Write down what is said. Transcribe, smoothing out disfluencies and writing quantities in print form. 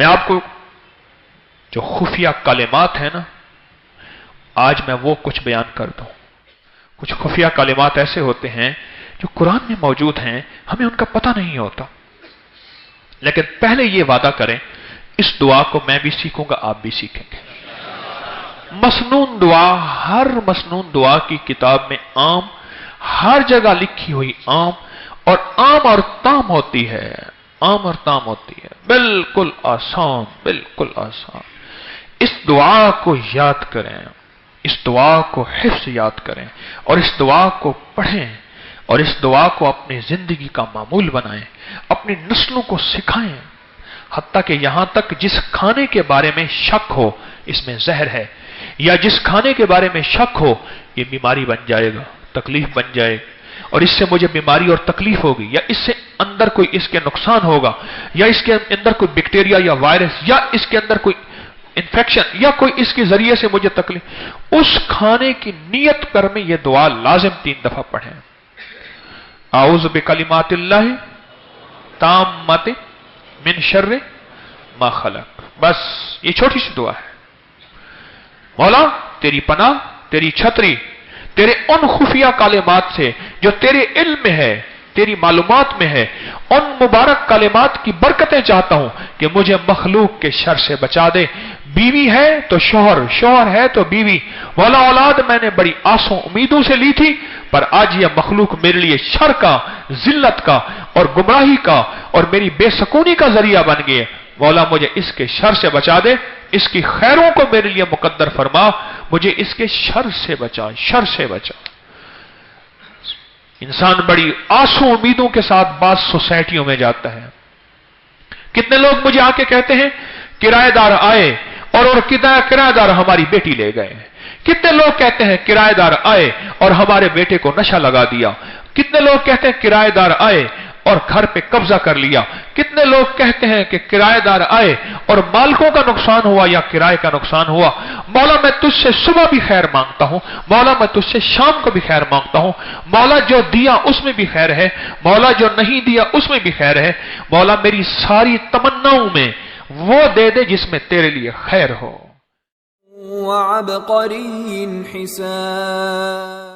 میں آپ کو جو خفیہ کلمات ہیں نا، آج میں وہ کچھ بیان کر دوں. کچھ خفیہ کلمات ایسے ہوتے ہیں جو قرآن میں موجود ہیں، ہمیں ان کا پتہ نہیں ہوتا. لیکن پہلے یہ وعدہ کریں، اس دعا کو میں بھی سیکھوں گا، آپ بھی سیکھیں گے. مسنون دعا، ہر مسنون دعا کی کتاب میں عام، ہر جگہ لکھی ہوئی عام اور تام ہوتی ہے. عام اور تام ہوتی ہے، بالکل آسان، بالکل آسان. اس دعا کو یاد کریں، اس دعا کو حفظ یاد کریں، اور اس دعا کو پڑھیں، اور اس دعا کو اپنی زندگی کا معمول بنائیں، اپنی نسلوں کو سکھائیں. حتیٰ کہ یہاں تک جس کھانے کے بارے میں شک ہو اس میں زہر ہے، یا جس کھانے کے بارے میں شک ہو یہ بیماری بن جائے گا، تکلیف بن جائے گا، اور اس سے مجھے بیماری اور تکلیف ہوگی، یا اس سے اندر کوئی اس کے نقصان ہوگا، یا اس کے اندر کوئی بیکٹیریا یا وائرس، یا اس کے اندر کوئی انفیکشن، یا کوئی اس کے ذریعے سے مجھے تکلیف، اس کھانے کی نیت کر میں یہ دعا لازم 3 دفعہ پڑھیں. اعوذ بکلمات اللہ تامات من شر ما خلق. بس یہ چھوٹی سی دعا ہے. مولا تیری پناہ، تیری چھتری، تیرے ان خفیہ کلمات سے جو تیرے علم میں ہے، تیری معلومات میں ہے، ان مبارک کلمات کی برکتیں چاہتا ہوں کہ مجھے مخلوق کے شر سے بچا دے. بیوی ہے تو شوہر، شوہر ہے تو بیوی. مولا اولاد میں نے بڑی آسوں امیدوں سے لی تھی، پر آج یہ مخلوق میرے لیے شر کا، ذلت کا اور گمراہی کا اور میری بے سکونی کا ذریعہ بن گئے. مولا مجھے اس کے شر سے بچا دے، اس کی خیروں کو میرے لیے مقدر فرما، مجھے اس کے شر سے بچا، شر سے بچا. انسان بڑی آسوں امیدوں کے ساتھ بعض سوسائٹیوں میں جاتا ہے. کتنے لوگ مجھے آ کے کہتے ہیں کرایہ دار آئے اور کرایہ دار ہماری بیٹی لے گئے. کتنے لوگ کہتے ہیں کرایہ دار آئے اور ہمارے بیٹے کو نشہ لگا دیا. کتنے لوگ کہتے ہیں کرایہ دار آئے اور گھر پہ قبضہ کر لیا. کتنے لوگ کہتے ہیں کہ کرایہ دار آئے اور مالکوں کا نقصان ہوا یا کرائے کا نقصان ہوا. مولا میں تجھ سے صبح بھی خیر مانگتا ہوں، مولا میں تجھ سے شام کو بھی خیر مانگتا ہوں. مولا جو دیا اس میں بھی خیر ہے، مولا جو نہیں دیا اس میں بھی خیر ہے. مولا میری ساری تمناؤں میں وہ دے دے جس میں تیرے لیے خیر ہو. وعبقری حسان